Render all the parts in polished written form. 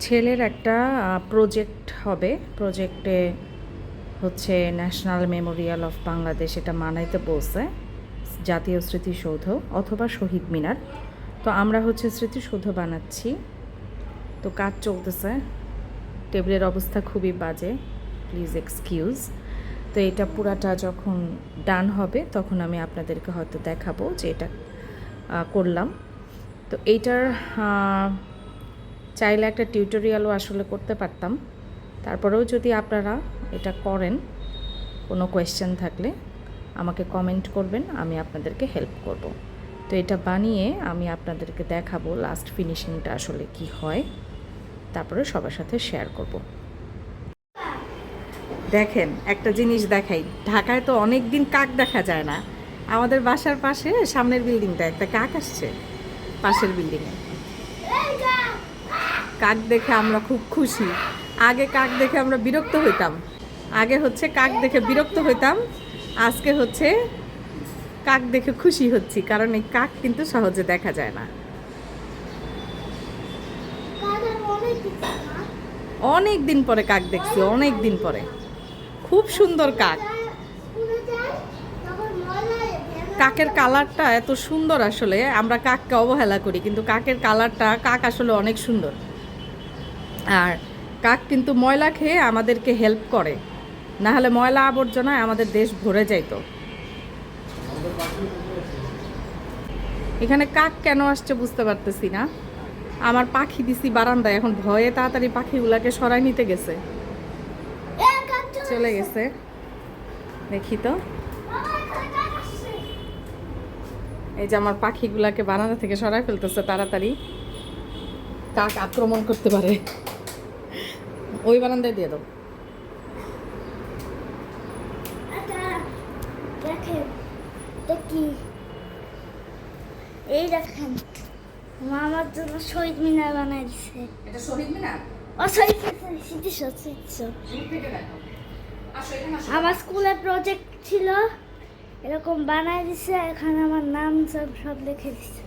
ছেলের একটা প্রজেক্ট হবে। প্রজেক্টে হচ্ছে ন্যাশনাল মেমোরিয়াল অফ বাংলাদেশ এটা মানাইতে বলছে, জাতীয় স্মৃতিসৌধ অথবা শহীদ মিনার। তো আমরা হচ্ছে স্মৃতিসৌধ বানাচ্ছি। তো কাজ চলতেছে, টেবিলের অবস্থা খুবই বাজে, প্লিজ এক্সকিউজ। তো এটা পুরাটা যখন ডান হবে তখন আমি আপনাদেরকে হয়তো দেখাবো যে এটা করলাম। তো এইটার চাইলে একটা টিউটোরিয়ালও আসলে করতে পারতাম। তারপরেও যদি আপনারা এটা করেন, কোনো কোয়েশ্চেন থাকলে আমাকে কমেন্ট করবেন, আমি আপনাদেরকে হেল্প করব। তো এটা বানিয়ে আমি আপনাদেরকে দেখাবো লাস্ট ফিনিশিংটা আসলে কি হয়, তারপরে সবার সাথে শেয়ার করব। দেখেন একটা জিনিস দেখাই, ঢাকায় তো অনেক দিন কাক দেখা যায় না। আমাদের বাসার পাশে সামনের বিল্ডিংটা একটা কাক আসছে, পাশের বিল্ডিংয়ে। কাক দেখে আমরা খুব খুশি। আগে কাক দেখে আমরা বিরক্ত হইতাম, কাক দেখে বিরক্ত হইতাম, আজকে হচ্ছে কাক দেখে খুশি হচ্ছি, কারণ এই কাক কিন্তু সহজে দেখা যায় না। অনেক দিন পরে কাক দেখছি, অনেক দিন পরে। খুব সুন্দর কাক। কাকের কালারটা এত সুন্দর, আসলে আমরা কাককে অবহেলা করি, কিন্তু কাকের কালারটা, কাক আসলে অনেক সুন্দর। আর কাক কিন্তু ময়লা খেয়ে আমাদেরকে হেল্প করে, না হলে ময়লা আবর্জনায় আমাদের দেশ ভরে যাইত। এখানে কাক কেন আসছে বুঝতে পারতেছি না। আমার পাখি দিছি বারান্দায়, এখন ভয়ে তাড়াতাড়ি পাখিগুলাকে সরাই নিতে গেছে, চলে গেছে। দেখি তো, এই যে আমার পাখিগুলাকে বারান্দা থেকে সরাই ফেলতেছে তাড়াতাড়ি, কাক আক্রমণ করতে পারে। ওই বারান্দায় দিয়ে দাও। এই দেখেন, আমার জন্য শহীদ মিনার বানাই দিছে। এটা শহীদ মিনার? ও শহীদ আমার স্কুলের প্রজেক্ট ছিল, এরকম বানাই দিছে। এখানে আমার নাম সব লিখে দিছে।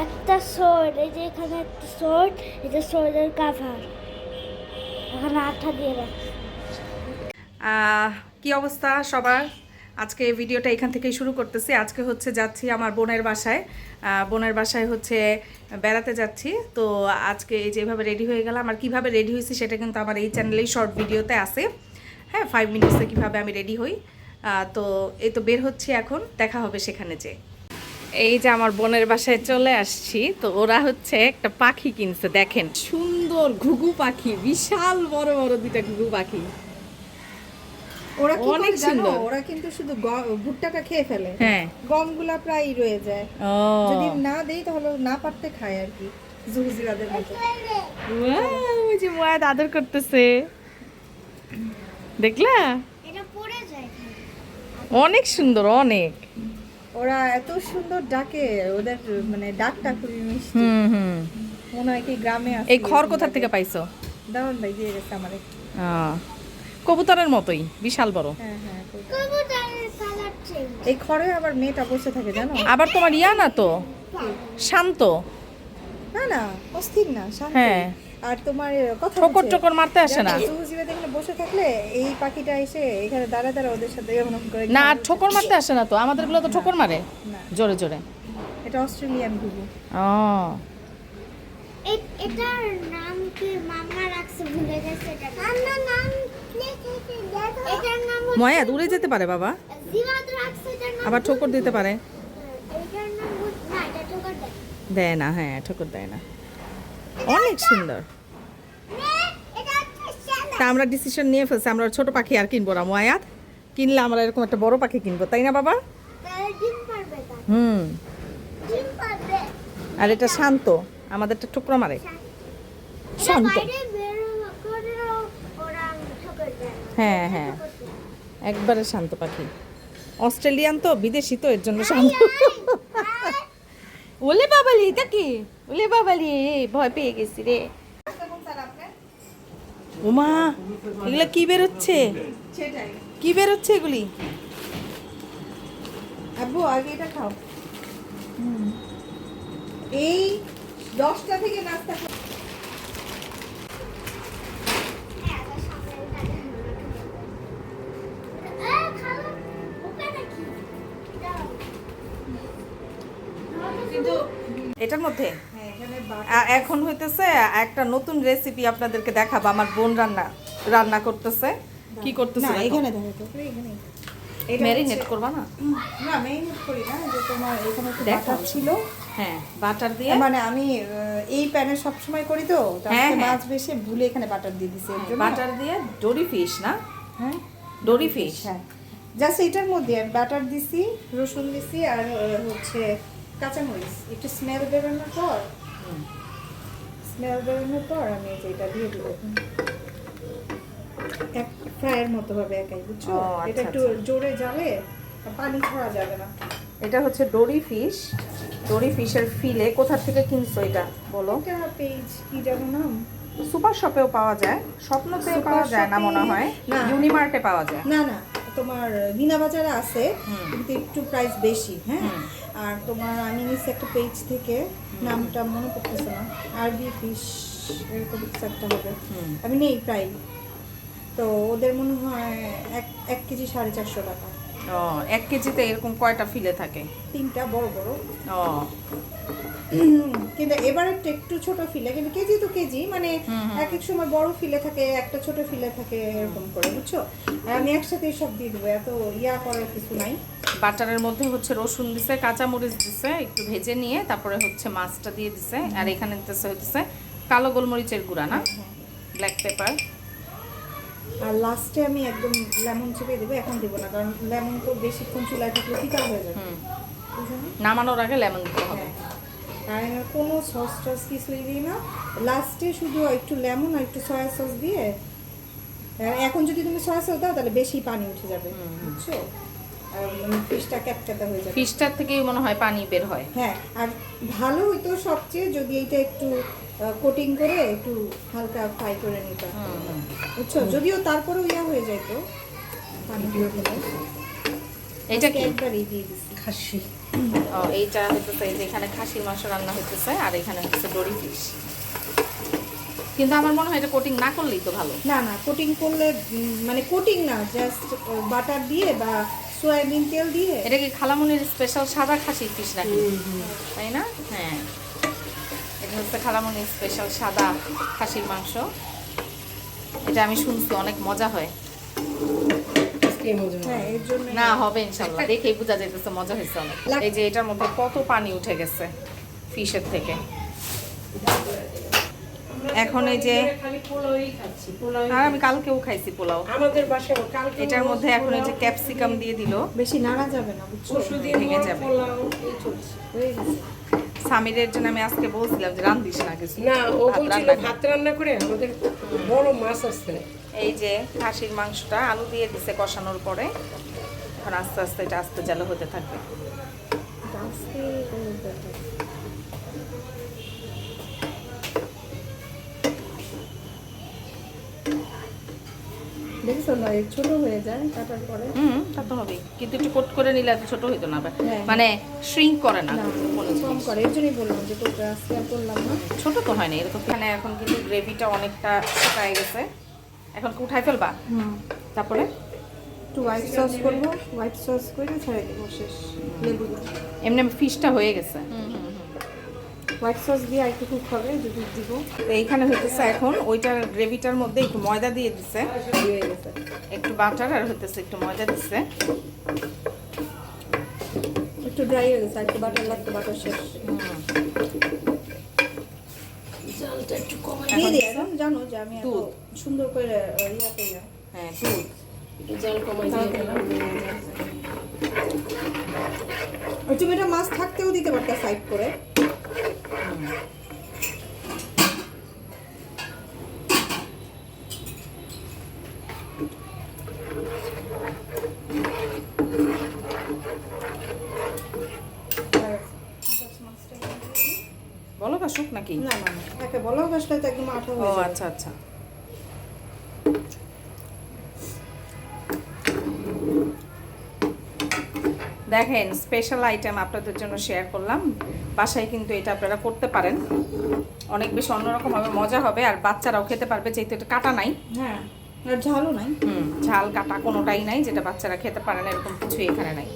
একটা সোর্ড, এই যে এখানে একটা সোর্ড, এটা সোর্ডের কাভার, এখানে আঠা দিয়ে রাখছে। কি অবস্থা সবার? আজকে ভিডিওটা এখান থেকেই শুরু করতেছি। আজকে হচ্ছে যাচ্ছি আমার বোনের বাসায়। বোনের বাসায় হচ্ছে বেড়াতে যাচ্ছি। তো আজকে এই যেভাবে রেডি হয়ে গেলাম, আর কীভাবে রেডি হয়েছি সেটা কিন্তু আমার এই চ্যানেলেই শর্ট ভিডিওতে আছে। হ্যাঁ, 5 মিনিটসে কীভাবে আমি রেডি হই। তো এই তো বের হচ্ছি এখন, দেখা হবে সেখানে যে। এই যে আমার বোনের বাসায় চলে আসছি। তো ওরা হচ্ছে একটা পাখি কিনছে, দেখেন সুন্দর ঘুঘু পাখি, বিশাল বড় বড় দুইটা ঘুঘু পাখি। ওরা কি অনেক করে জানো? সুন্দর। ওরা কিন্তু শুধু ভুট্টাটা খেয়ে ফেলে, হ্যাঁ, গমগুলা প্রায় রয়ে যায়। ও যদি না দেই তাহলে না পারতে খায় আর কি, জুজিরাদের মতো। ওই যে মুয়াদ আদর করতেছে, দেখলা? এটা পড়ে যায়। অনেক সুন্দর, অনেক। ওরা এত সুন্দর ডাকে, ওদের মানে ডাকটা খুবই মিষ্টি। হুম। মনে হয় কি গ্রামে আছে। এই খড় কোথা থেকে পাইছো? দারুণ ভাই দিয়ে গেছে আমারে। কবুতরের মতোই, বিশাল বড়। হ্যাঁ হ্যাঁ, কবুতরের কালার চেঞ্জ। এই খড়ে আবার মেয়েটা বসে থাকে জানো। আবার তোমার ইয়া না তো, শান্ত না না, অস্থির না, শান্ত। হ্যাঁ, আর তোমার কথা ঠোকর টোকর মারতে আসে না। জুজিরাতে এখানে বসে থাকলে এই পাখিটা এসে এখানে দাঁড়া দাঁড়া ওদের সাথে এমন করে না, আর ঠোকর মারতে আসে না তো, আমাদেরগুলো তো ঠোকর মারে না। জোরে জোরে। এটা অস্ট্রেলিয়ান ঘুঘু। ও, এটার নাম কি মামা রাখছে, ভুলে গেছে। এটা নাম এটার নাম ময়া দূরে যেতে পারে বাবা, জিওয়াদ রাখছে। এটার নাম আবার ঠোকর দিতে পারে। এটার নাম না, এটা ঠোকর দেয়। দেয় না, হ্যাঁ ঠোকর দেয় না। অনেক সুন্দর। তা আমরা ডিসিশন নিয়ে ফেলছি, আমরা ছোট পাখি আর কিনবো না। মুয়াদ কিনলে আমরা এরকম একটা বড় পাখি কিনবো, তাই না বাবা? ডিম পারবে তা। ডিম পারবে। আর এটা শান্ত, আমাদেরটা ঠোকরা মারে। শান্ত, বাইরে বের করেও ওরা ঠোকর দেয় না। হ্যাঁ, একবারে শান্ত পাখি। অস্ট্রেলিয়ান তো, বিদেশি তো, এর জন্য শান্ত। ওলে বাবালি, এটা কি? ওলে বাবালি, ভয় পেয়ে গেছি রে। ওমা, এগুলা কি বেরোচ্ছে? কি বেরোচ্ছে এগুলি? আব্বু আগে এটা খাও। এই 10টা থেকে নাস্তা এটার মধ্যে হ্যাঁ এখানে এখন হইতেছে একটা নতুন রেসিপি আপনাদেরকে দেখাবো। আমার বোন রান্না করতেছে। কি করতেছে? না এখানে দেখো তো এখানে ম্যারিনেট করবা না? না ম্যারিনেট করি না, যে তোমার এখানে একটু দেখো। বাটার ছিল, হ্যাঁ, বাটার দিয়ে। মানে আমি এই প্যানে সব সময় করি তো হ্যাঁ, তারপরে হ্যাঁ। মাছ বেশে ভুলে এখানে বাটার দিয়ে দিছি এর জন্য। বাটার দিয়ে ডোরি ফিশ না? হ্যাঁ ডোরি ফিশ। হ্যাঁ জাস্ট এটার মধ্যে আমি বাটার দিছি, রসুন দিছি আর হচ্ছে কাঁচামরিচ, একটু স্মেল বেরোনোর পর আমি এই যে এটা দিয়ে দিব এক ফ্রাইয়ের মতো হবে একাই, বুঝছো? ও, আচ্ছা, এটা একটু জোরে যাবে, পানি ছড়া যাবে না। এটা হচ্ছে ডোরি ফিশ। ডোরি ফিশের ফিলে কোথা থেকে কিনছো এটা বলো? এটা পেজ কি জানো নাম? সুপার শপেও পাওয়া যায়, স্বপ্নতে সুপার পাওয়া যায় না শপে- মনে হয়, না। ইউনিমার্টে পাওয়া যায়। না না, তোমার বিনা বাজারে আছে হুম। কিন্তু একটু প্রাইস বেশি। হ্যাঁ হুম। আর তোমার আমি নিচ্ছি একটা পেজ থেকে, নামটা মনে পড়তেছে না, আরবি ফিশ এরকম কিছু একটা হবে, হুম। আমি নেই প্রায়। তো ওদের মনে হয় এক কেজি 450 টাকা, ও, 1 কেজিতে এরকম কয়টা ফিলে থাকে? 3টা বড় বড়। ও, কিন্তু এবার একটু ছোট ফিলে, কিন্তু কেজি তো কেজি, মানে এক এক সময় বড় ফিলে থাকে, একটা ছোট ফিলে থাকে, এরকম করে, বুঝছো? আর আমি একসাথে সব দিয়ে দেবো, এত ইয়া করার কিছু নাই। বাটারের মধ্যে হচ্ছে রসুন দিছে, কাঁচামরিচ দিছে, একটু ভেজে নিয়ে তারপরে হচ্ছে মাছটা দিয়ে দিছে। আর এখানে দিতেছে হচ্ছে কালো গোলমরিচের গুঁড়া না, ব্ল্যাক পেপার। আর লাস্টে আমি একদম লেমন চিপে দেবো, এখন দেবো না, কারণ লেমন তো বেশিক্ষণ চুলায় থাকলে ফিকা হয়ে যাবে, বুঝলে? নামানোর আগে লেমন দিতে হবে। হ্যাঁ আর আমি কোনো সস টস কিছুই দিই না, লাস্টে শুধু একটু লেমন আর একটু সয়া সস দিয়ে। আর এখন যদি তুমি সয়া সস দাও তাহলে বেশি পানি উঠে যাবে, বুঝছো? আর ফিশটা ক্যাপক্যাপা হয়ে যাবে। ফিশটার থেকেই মনে হয় পানি বের হয়। হ্যাঁ আর ভালো হইতো সবচেয়ে যদি এইটা একটু কোটিং করে একটু হালকা ফ্রাই করে নিতাম, বুঝছো? যদিও তারপরেও ইয়া হয়ে যেত পানি দিয়ে দিলে। এটা কি? একবারই দিয়ে দিচ্ছি খাসি। ও, এইটা হইতেছে এই যে এখানে খাসির মাংস রান্না হইতেছে, আর এখানে হচ্ছে ডোরি ফিশ। কিন্তু আমার মনে হয় এটা কোটিং না করলেই তো ভালো। না না, কোটিং করলে মানে কোটিং না, জাস্ট বাটার দিয়ে বা সয়াবিন তেল দিয়ে। এটা কি খালামুনির স্পেশাল সাদা খাসির ফিশ নাকি? তাই না? হ্যাঁ, এটা হচ্ছে খালামুনির স্পেশাল সাদা খাসির মাংস। এটা আমি শুনছি অনেক মজা হয়। হ্যাঁ এর জন্য না, হবে ইনশাল্লাহ, দেখেই বোঝা যাইতেছে মজা হয়েছে অনেক। এই যে এটার মধ্যে কত পানি উঠে গেছে ফিশের থেকে। এখন এই যে খালি পোলাওই খাচ্ছি, পোলাও। আর আমি কালকেও খাইছি পোলাও। আমাদের বাসায় কালকে এটার মধ্যে এখন এই যে ক্যাপসিকাম দিয়ে দিল, বেশি নাড়া যাবে না, বুঝছো? পরশুদিন ভেঙে যাবে। পোলাও এই চলছে। হয়ে গেছে। সামিরের জন্য আমি আজকে বলছিলাম যে রান্ধিস না কিছু, না, ও ভাত বলছিল রান্না কর। ভাত রান্না করে আমাদের বড় মাছ আছে। এই যে খাসির মাংসটা আলু দিয়ে দিছে কষানোর পরে, এখন আস্তে আস্তে এটা আস্তে জালো হতে থাকবে। আস্তে করে দিতে হবে। দেখছো না এর ছোট হয়ে যায় কাটার পরে। তা তো হবেই, কিন্তু একটু কোট করে নিলে এত ছোট হইতো না, হ্যাঁ। মানে শ্রিঙ্ক করে না না কোনো কম জিনিস। করে, এর জন্যই বললাম যে তোকে আজকে আর করলাম না। ছোট তো হয় না এরকম। এখানে এখন কিন্তু গ্রেভিটা অনেকটা শুকায় গেছে, এখন কি উঠাই ফেলবা? তারপরে একটু হোয়াইট সস করবো, হোয়াইট সস করে ছেড়ে দেবো, শেষ। লেবু দিয়ে এমনি ফিশটা হয়ে গেছে। হোয়াইট সস দিয়ে আর একটু কুক হবে, যদি দিব। তো এইখানে হইতেছে এখন ওইটার গ্রেভিটার মধ্যে একটু ময়দা দিয়ে দিছে, হয়ে গেছে। একটু বাটার আর হইতেছে একটু ময়দা দিছে। একটু ড্রাই হয়ে গেছে, আর একটু বাটার লাগতো, বাটার শেষ। জালটা একটু কমাই দিয়ে দিই, এখন জানো যে আমি এত দুধ। সুন্দর করে ইয়াতে যাই। হ্যাঁ, দুধ। একটু জাল কমাই দিয়ে দিলাম। তুমি এটা মাছ থাকতেও দিতে পারতা সাইড করে। বলো বা শুক নাকি? না না না, একে বলো গাছটা তো একদম আঠা ও হয়ে যাবে। আচ্ছা আচ্ছা। দেখেন স্পেশাল আইটেম আপনাদের জন্য শেয়ার করলাম। বাসায় কিন্তু এটা আপনারা করতে পারেন, অনেক বেশি অন্যরকম হবে, মজা হবে, আর বাচ্চারাও খেতে পারবে যেহেতু এটা কাটা নাই। হ্যাঁ, আর ঝালও নাই। ঝাল কাটা কোনোটাই নাই, যেটা বাচ্চারা খেতে পারে না এরকম কিছুই এখানে নাই।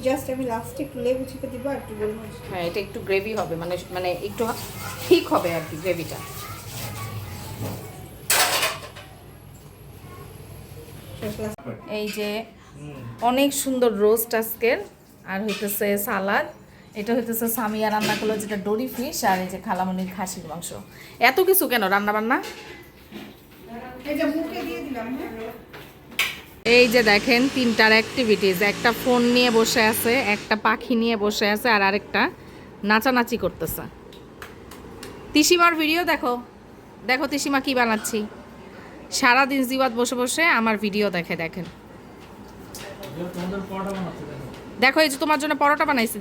জাস্ট আমি লাস্টে একটু লেবু চিপে দিব আর একটু গোলমরিচ। হ্যাঁ, এটা একটু গ্রেভি হবে, মানে মানে একটু ঠিক হবে আর কি গ্রেভিটা। এই যে অনেক সুন্দর রোস্ট আজকের, আর হইতেছে সালাদ। এটা হইতেছে সামিয়া রান্না করলো, যেটা ডোরি ফিশ, আর এই যে খালামনির খাসির মাংস। এত কিছু কেন রান্না বান্না? এই যে মুখে দিয়ে দিলাম। এই যে দেখেন তিনটার অ্যাক্টিভিটিস, একটা ফোন নিয়ে বসে আছে, একটা পাখি নিয়ে বসে আছে, আর আরেকটা নাচানাচি করতেছে। তিসিমার ভিডিও দেখো, দেখো তিসিমা কি বানাচ্ছি। সারাদিন জিওয়াত বসে বসে আমার ভিডিও দেখে, দেখেন দেখো, এই যে তোমার জন্য পরোটা বানাইছি।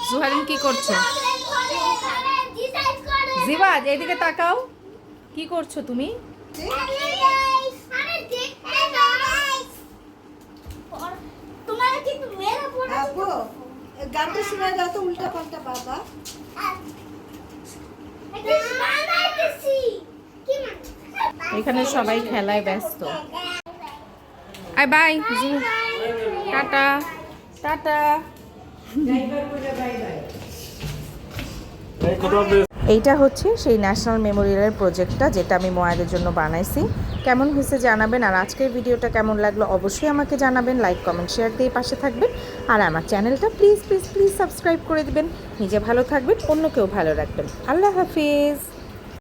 জুহারিন কি করছো? জিওয়াত এইদিকে তাকাও, কি করছো তুমি? আপু, গানটা শোনা যাও তো উল্টা পাল্টা বাবা। এখানে সবাই খেলায় ব্যস্ত। আই বাই, টাটা টাটা। এইটা হচ্ছে সেই ন্যাশনাল মেমোরিয়ালের প্রজেক্টটা, যেটা আমি মোয়াদের জন্য বানাইছি। কেমন হয়েছে জানাবেন, আর আজকের ভিডিওটা কেমন লাগলো অবশ্যই আমাকে জানাবেন। লাইক কমেন্ট শেয়ার দিয়ে পাশে থাকবেন, আর আমার চ্যানেলটা প্লিজ প্লিজ প্লিজ সাবস্ক্রাইব করে দেবেন। নিজে ভালো থাকবেন, অন্যকেও ভালো রাখবেন। আল্লাহ হাফিজ।